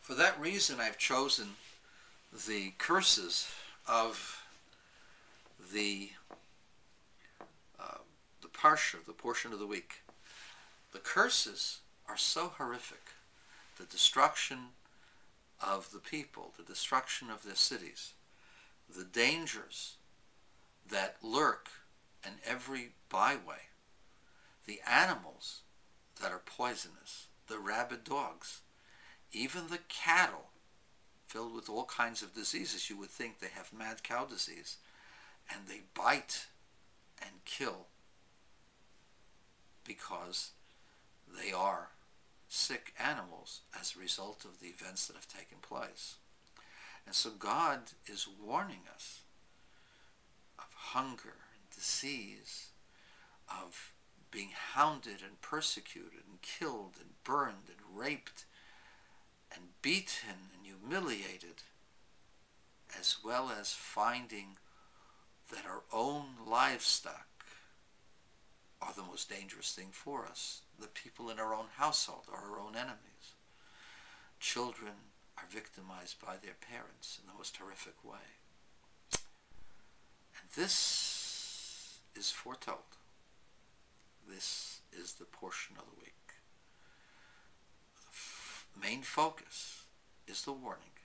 For that reason, I've chosen the curses of the parsha, the portion of the week. The curses are so horrific. The destruction of the people, the destruction of their cities, the dangers that lurk in every byway, the animals that are poisonous, the rabid dogs, even the cattle filled with all kinds of diseases. You would think they have mad cow disease, and they bite and kill because they are sick animals as a result of the events that have taken place. And so God is warning us of hunger and disease, of being hounded and persecuted and killed and burned and raped and beaten and humiliated, as well as finding that our own livestock are the most dangerous thing for us. The people in our own household are our own enemies. Children are victimized by their parents in the most horrific way. And this is foretold. This is the portion of the week. The main focus is the warning.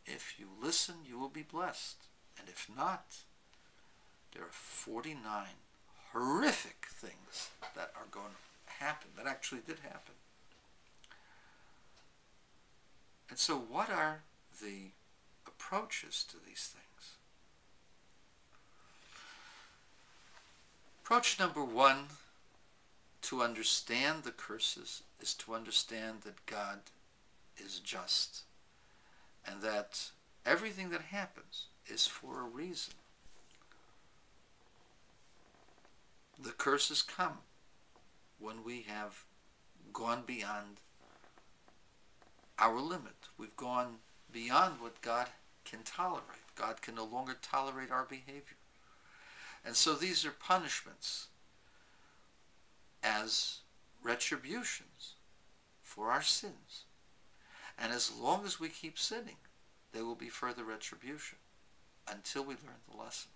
If you listen, you will be blessed. And if not, there are 49 horrific things that are going to happen, that actually did happen. And so what are the approaches to these things? Approach number one to understand the curses is to understand that God is just, and that everything that happens is for a reason. The curses come when we have gone beyond our limit. We've gone beyond what God can tolerate. God can no longer tolerate our behavior. And so these are punishments as retributions for our sins. And as long as we keep sinning, there will be further retribution until we learn the lesson.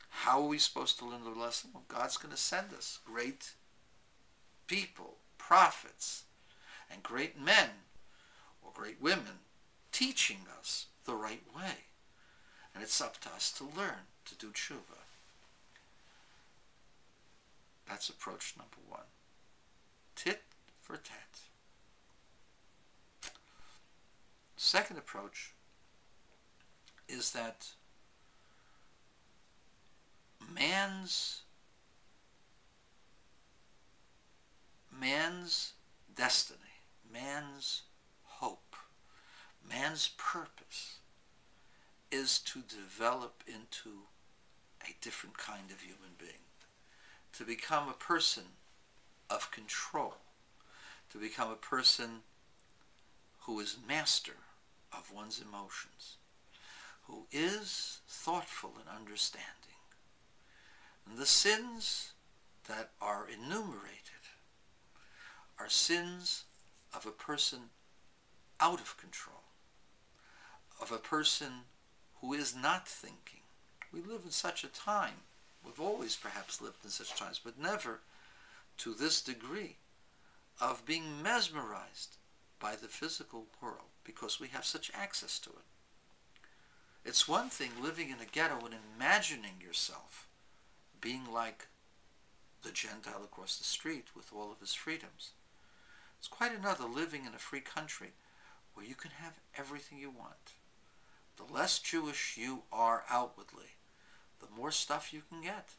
How are we supposed to learn the lesson? Well, God's going to send us great people, prophets, and great men or great women teaching us the right way. And it's up to us to learn to do tshuva. That's approach number one. Tit for tat. Second approach is that man's destiny, man's hope, man's purpose is to develop into a different kind of human being, to become a person of control, to become a person who is master of one's emotions, who is thoughtful and understanding. And the sins that are enumerated are sins of a person out of control, of a person who is not thinking. We live in such a time, we've always perhaps lived in such times, but never to this degree of being mesmerized by the physical world because we have such access to it. It's one thing living in a ghetto and imagining yourself being like the Gentile across the street with all of his freedoms. It's quite another living in a free country where you can have everything you want. The less Jewish you are outwardly, the more stuff you can get,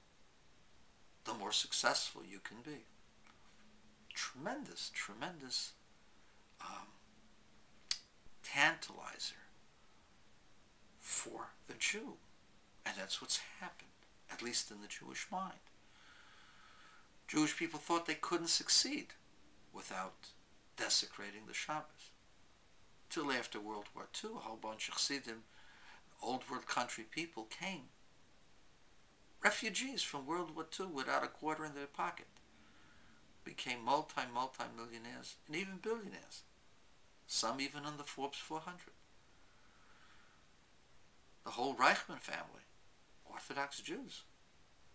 the more successful you can be. Tremendous, tremendous tantalizer for the Jew. And that's what's happened, at least in the Jewish mind. Jewish people thought they couldn't succeed without desecrating the Shabbos. Till after World War II, a whole bunch of Chassidim, old world country people came. Refugees from World War II without a quarter in their pocket became multi-millionaires and even billionaires. some even in the Forbes 400. The whole Reichman family, Orthodox Jews,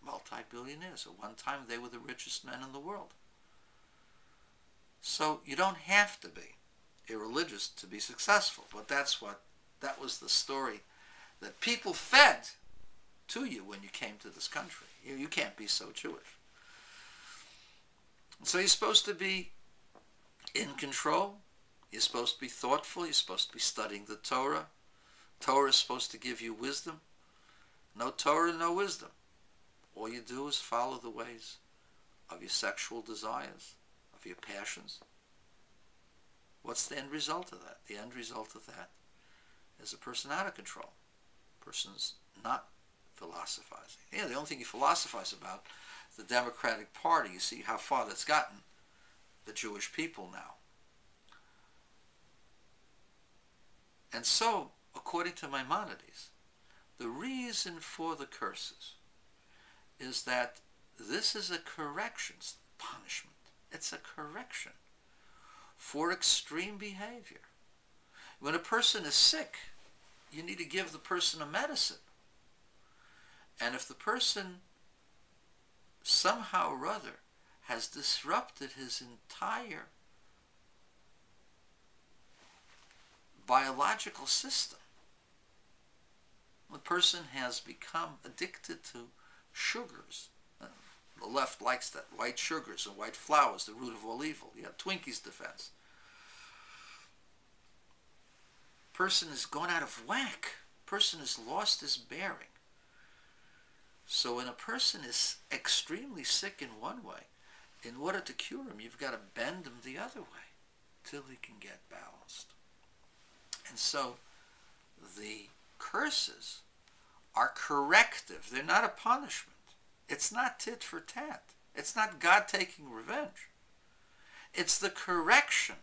multi-billionaires. At one time, they were the richest men in the world. So you don't have to be irreligious to be successful, but that was the story that people fed to you when you came to this country. You can't be so Jewish. So you're supposed to be in control. You're supposed to be thoughtful. You're supposed to be studying the Torah. Torah is supposed to give you wisdom. No Torah, no wisdom. All you do is follow the ways of your sexual desires, of your passions. What's the end result of that? The end result of that is a person out of control. A person's not philosophizing. Yeah, the only thing you philosophize about is the Democratic Party. You see how far that's gotten the Jewish people now. And so, according to Maimonides, the reason for the curses is that this is a correction, it's punishment. It's a correction for extreme behavior. When a person is sick, you need to give the person a medicine. And if the person somehow or other has disrupted his entire biological system, the person has become addicted to sugars. The left likes that, white sugars and white flour is the root of all evil. You have Twinkies' defense. Person has gone out of whack. Person has lost his bearing. So when a person is extremely sick in one way, in order to cure him, you've got to bend him the other way till he can get balanced. And so the curses are corrective. They're not a punishment. It's not tit for tat. It's not God taking revenge. It's the correction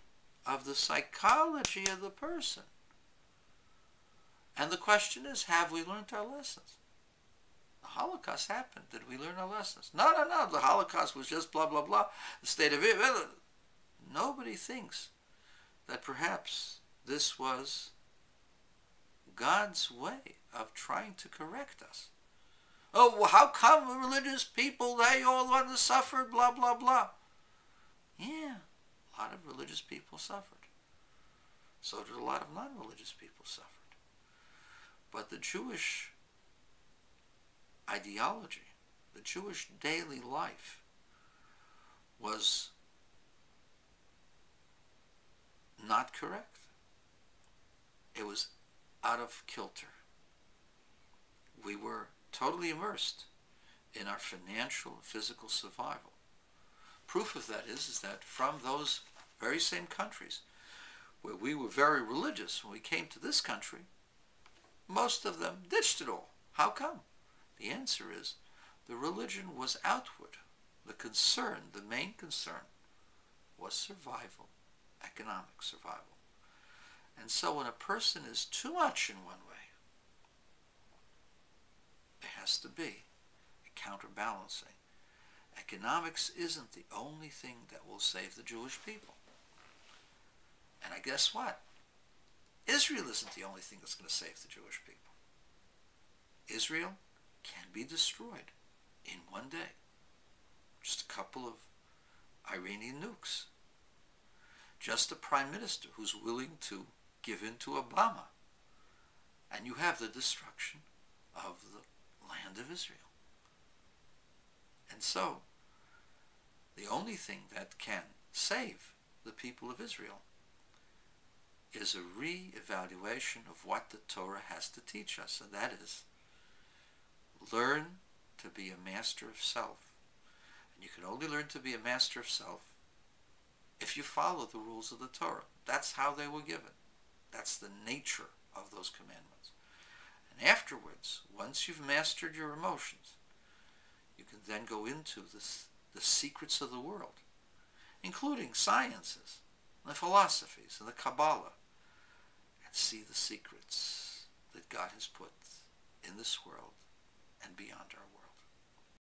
of the psychology of the person. And the question is, have we learned our lessons? The Holocaust happened. Did we learn our lessons? No. The Holocaust was just blah, blah, blah. The state of Israel. Nobody thinks that perhaps this was God's way of trying to correct us. Oh, well, how come religious people, they all want to suffer, blah, blah, blah. Yeah, a lot of religious people suffered. So did a lot of non-religious people suffered. But the Jewish ideology, the Jewish daily life was not correct. It was out of kilter. We were totally immersed in our financial and physical survival. Proof of that is that from those very same countries where we were very religious, when we came to this country, most of them ditched it all. How come? The answer is the religion was outward. The concern, the main concern, was survival, economic survival. And so when a person is too much in one way, there has to be a counterbalancing. Economics isn't the only thing that will save the Jewish people. And I guess what? Israel isn't the only thing that's going to save the Jewish people. Israel can be destroyed in one day. Just a couple of Iranian nukes. Just a prime minister who's willing to give in to Obama. And you have the destruction of the land of Israel. And so, the only thing that can save the people of Israel is a re-evaluation of what the Torah has to teach us, and that is, learn to be a master of self. And you can only learn to be a master of self if you follow the rules of the Torah. That's how they were given. That's the nature of those commandments. And afterwards, once you've mastered your emotions, you can then go into the secrets of the world, including sciences, the philosophies, and the Kabbalah, and see the secrets that God has put in this world and beyond our world.